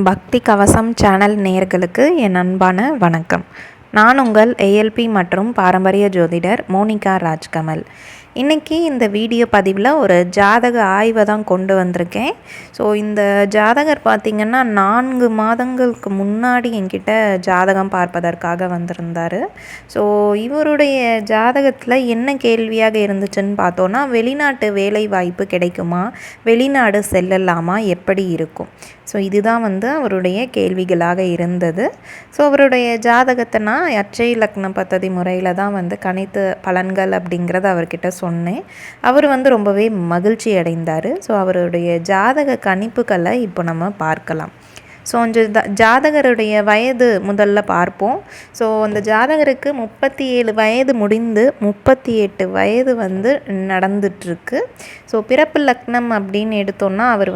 பக்தி கவசம் சேனல் நேயர்களுக்கு என் அன்பான வணக்கம். நான் உங்கள் ஏஎல்பி மற்றும் பாரம்பரிய ஜோதிடர் மோனிகா ராஜ்கமல். இன்றைக்கி இந்த வீடியோ பதிவில் ஒரு ஜாதக ஆய்வை தான் கொண்டு வந்திருக்கேன். ஸோ இந்த ஜாதகர் பார்த்திங்கன்னா 4 மாதங்களுக்கு முன்னாடி என்கிட்ட ஜாதகம் பார்ப்பதற்காக வந்திருந்தார். ஸோ இவருடைய ஜாதகத்தில் என்ன கேள்வியாக இருந்துச்சுன்னு பார்த்தோன்னா, வெளிநாட்டு வேலை வாய்ப்பு கிடைக்குமா, வெளிநாடு செல்லலாமா, எப்படி இருக்கும்? ஸோ இதுதான் அவருடைய கேள்விகளாக இருந்தது. ஸோ அவருடைய ஜாதகத்தை நான் அட்சய லக்ன பத்ததி முறையில் தான் கணித்து பலன்கள் அப்படிங்கிறத அவர்கிட்ட சொன்னேன். அவர் ரொம்பவே மகிழ்ச்சி அடைந்தார். ஸோ அவருடைய ஜாதக கணிப்புகளை இப்போ நம்ம பார்க்கலாம். ஸோ அந்த ஜாதகருடைய வயது முதல்ல பார்ப்போம். ஸோ அந்த ஜாதகருக்கு 37 வயது முடிந்து 38 வயது நடந்துட்டுருக்கு. ஸோ பிறப்பு லக்னம் அப்படின்னு எடுத்தோன்னா அவர்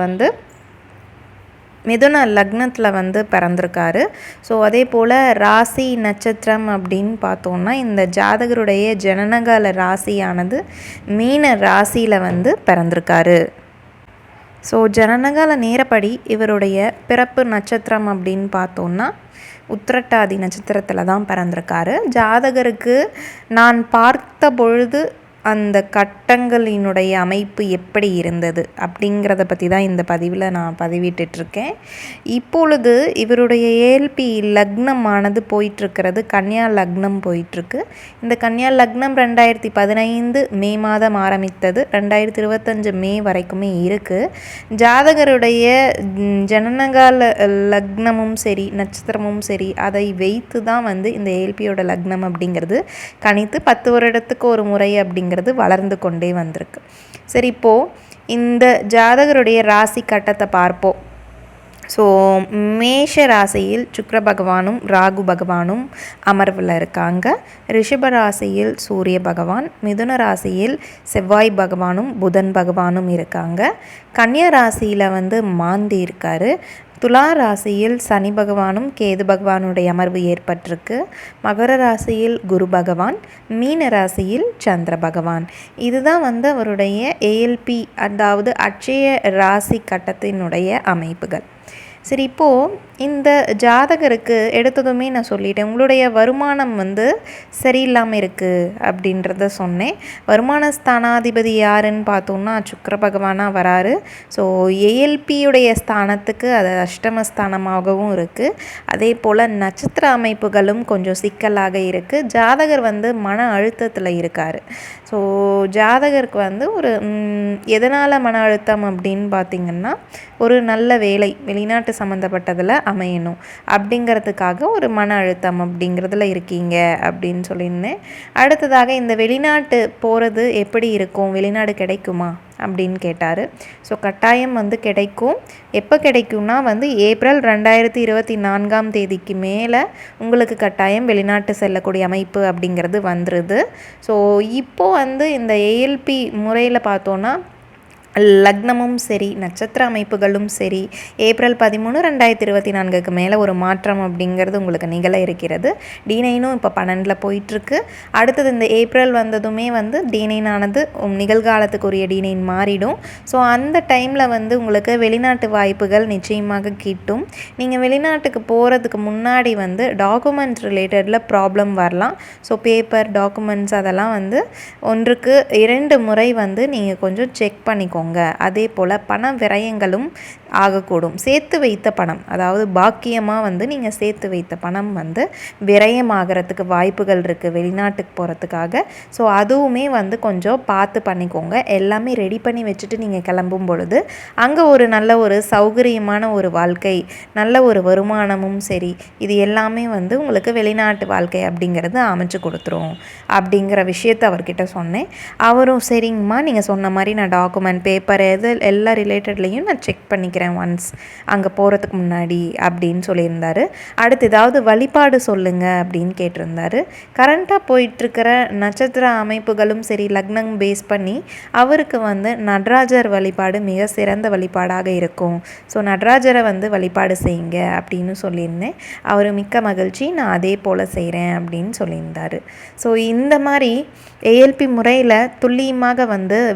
மிதுன லக்னத்தில் பிறந்திருக்காரு. ஸோ அதே போல் ராசி நட்சத்திரம் அப்படின்னு பார்த்தோன்னா இந்த ஜாதகருடைய ஜனனகால ராசியானது மீன ராசியில் பிறந்திருக்காரு. ஸோ ஜனனகால நேரப்படி இவருடைய பிறப்பு நட்சத்திரம் அப்படின்னு பார்த்தோன்னா உத்திரட்டாதி நட்சத்திரத்தில் தான் பிறந்திருக்காரு. ஜாதகருக்கு நான் பார்த்த பொழுது அந்த கட்டங்களினுடைய அமைப்பு எப்படி இருந்தது அப்படிங்கிறத பற்றி தான் இந்த பதிவில் நான் பதிவிட்டுருக்கேன். இப்பொழுது இவருடைய ஏஎல்பி லக்னமானது போயிட்டுருக்கிறது, கன்னியா லக்னம் போயிட்டுருக்கு. இந்த கன்னியா லக்னம் 2015 மே மாதம் ஆரம்பித்தது, 2025 மே வரைக்குமே இருக்குது. ஜாதகருடைய ஜனனகால லக்னமும் சரி நட்சத்திரமும் சரி அதை வைத்து தான் இந்த ஏஎல்பியோட லக்னம் அப்படிங்கிறது கணித்து 10 வருடத்துக்கு ஒரு முறை அப்படிங்கிறது வளர்ந்து கொண்டே வந்திருக்கு. சரி, இப்போது இந்த ஜாதகருடைய ராசி கட்டத்தை பார்ப்போம். ஸோ மேஷ ராசியில் சுக்கிர பகவானும் ராகு பகவானும் அமர்வில் இருக்காங்க. ரிஷப ராசியில் சூரிய பகவான், மிதுன ராசியில் செவ்வாய் பகவானும் புதன் பகவானும் இருக்காங்க. கன்னியா ராசியில் மாந்தி இருக்கார். துலா ராசியில் சனி பகவானும் கேது பகவானுடைய அமர்வு ஏற்பட்டிருக்கு. மகர ராசியில் குரு பகவான், மீன ராசியில் சந்திர பகவான். இதுதான் அவருடைய ஏஎல்பி, அதாவது அட்சய ராசி கட்டத்தினுடைய அமைப்புகள். சரி, இப்போது இந்த ஜாதகருக்கு எடுத்ததுமே நான் சொல்லிட்டேன், உங்களுடைய வருமானம் சரியில்லாமல் இருக்குது அப்படின்றத சொன்னேன். வருமான ஸ்தானாதிபதி யாருன்னு பார்த்தோம்னா சுக்கிர பகவானாக வராரு. ஸோ ஏஎல்பியுடைய ஸ்தானத்துக்கு அது அஷ்டமஸ்தானமாகவும் இருக்குது. அதே போல் நட்சத்திர அமைப்புகளும் கொஞ்சம் சிக்கலாக இருக்குது. ஜாதகர் மன அழுத்தத்தில் இருக்கார். ஸோ ஜாதகருக்கு ஒரு எதனால் மன அழுத்தம் அப்படின்னு பார்த்திங்கன்னா, ஒரு நல்ல வேலை வெளிநாட்டு சம்மந்தப்பட்டதில் அமையணும் அப்படிங்கிறதுக்காக ஒரு மன அழுத்தம் அப்படிங்கிறதுல இருக்கீங்க அப்படின்னு சொல்லியிருந்தேன். அடுத்ததாக இந்த வெளிநாட்டு போகிறது எப்படி இருக்கும், வெளிநாடு கிடைக்குமா அப்படின்னு கேட்டார். ஸோ கட்டாயம் கிடைக்கும். எப்போ கிடைக்கும்னா ஏப்ரல் 2024 மேலே உங்களுக்கு கட்டாயம் வெளிநாட்டு செல்லக்கூடிய அமைப்பு அப்படிங்கிறது வந்துடுது. ஸோ இப்போது இந்த ஏஎல்பி முறையில் பார்த்தோன்னா லக்னமும் சரி நட்சத்திர அமைப்புகளும் சரி ஏப்ரல் 13, 2024 மேலே ஒரு மாற்றம் அப்படிங்கிறது உங்களுக்கு நிகழ இருக்கிறது. D9ம் இப்போ 12 போயிட்டுருக்கு. அடுத்தது இந்த ஏப்ரல் வந்ததுமே D9ஆனது நிகழ்காலத்துக்குரிய D9 மாறிடும். ஸோ அந்த டைமில் உங்களுக்கு வெளிநாட்டு வாய்ப்புகள் நிச்சயமாக கிட்டும். நீங்கள் வெளிநாட்டுக்கு போகிறதுக்கு முன்னாடி டாக்குமெண்ட் ரிலேட்டடில் ப்ராப்ளம் வரலாம். ஸோ பேப்பர் டாக்குமெண்ட்ஸ் அதெல்லாம் ஒன்றுக்கு 2 முறை நீங்கள் கொஞ்சம் செக் பண்ணிக்கோங்க. அதே போல் பண விரயங்களும் ஆகக்கூடும். சேர்த்து வைத்த பணம், அதாவது பாக்கியமாக நீங்கள் சேர்த்து வைத்த பணம் விரயமாகறதுக்கு வாய்ப்புகள் இருக்குது வெளிநாட்டுக்கு போகிறதுக்காக. ஸோ அதுவுமே கொஞ்சம் பார்த்து பண்ணிக்கோங்க. எல்லாமே ரெடி பண்ணி வச்சுட்டு நீங்கள் கிளம்பும் பொழுது அங்கே ஒரு நல்ல ஒரு சௌகரியமான ஒரு வாழ்க்கை, நல்ல ஒரு வருமானமும் சரி, இது எல்லாமே உங்களுக்கு வெளிநாட்டு வாழ்க்கை அப்படிங்கிறது அமைச்சு கொடுத்துரும் அப்படிங்கிற விஷயத்தை அவர்கிட்ட சொன்னேன். அவரும் சரிங்கம்மா, நீங்கள் சொன்ன மாதிரி நான் டாக்குமெண்ட் பேப்பர் எல்லா ரிலேட்டட்லேயும் நான் செக் பண்ணிக்கிறேன் ஒன்ஸ் அங்கே போகிறதுக்கு முன்னாடி அப்படின்னு சொல்லியிருந்தார். அடுத்து ஏதாவது வழிபாடு சொல்லுங்கள் அப்படின்னு கேட்டிருந்தார். கரண்ட்டாக போயிட்டுருக்கிற நட்சத்திர அமைப்புகளும் சரி லக்னம் பேஸ் பண்ணி அவருக்கு நடராஜர் வழிபாடு மிக சிறந்த வழிபாடாக இருக்கும். ஸோ நடராஜரை வழிபாடு செய்யுங்க அப்படின்னு சொல்லியிருந்தேன். அவர் மிக்க மகிழ்ச்சி, நான் அதே போல் செய்கிறேன் அப்படின்னு சொல்லியிருந்தார். ஸோ இந்த மாதிரி ஏஎல்பி முறையில் துல்லியமாக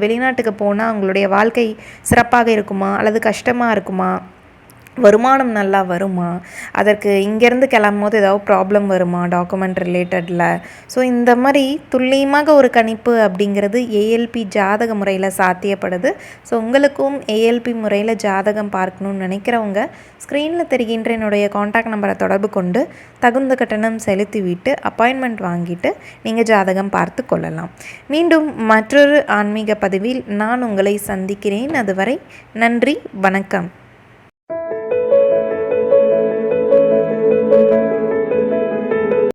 வெளிநாட்டுக்கு போனால் அவங்களுடைய வாழ்க்கை சிறப்பாக இருக்குமா அல்லது கஷ்டமாக இருக்குமா வருமானம் நல்லா வருமா, அதற்கு இங்கேருந்து கிளம்பும்போது ஏதாவது ப்ராப்ளம் வருமா டாக்குமெண்ட் ரிலேட்டடில். ஸோ இந்த மாதிரி துல்லியமாக ஒரு கணிப்பு அப்படிங்கிறது ஏஎல்பி ஜாதக முறையில் சாத்தியப்படுது. ஸோ உங்களுக்கும் ஏஎல்பி முறையில் ஜாதகம் பார்க்கணுன்னு நினைக்கிறவங்க ஸ்க்ரீனில் தெரிகின்ற என்னுடைய காண்டாக்ட் நம்பரை தொடர்பு கொண்டு தகுந்த கட்டணம் செலுத்திவிட்டு அப்பாயின்மெண்ட் வாங்கிட்டு நீங்கள் ஜாதகம் பார்த்து கொள்ளலாம். மீண்டும் மற்றொரு ஆன்மீக பதிவில் நான் உங்களை சந்திக்கிறேன். அதுவரை நன்றி, வணக்கம்.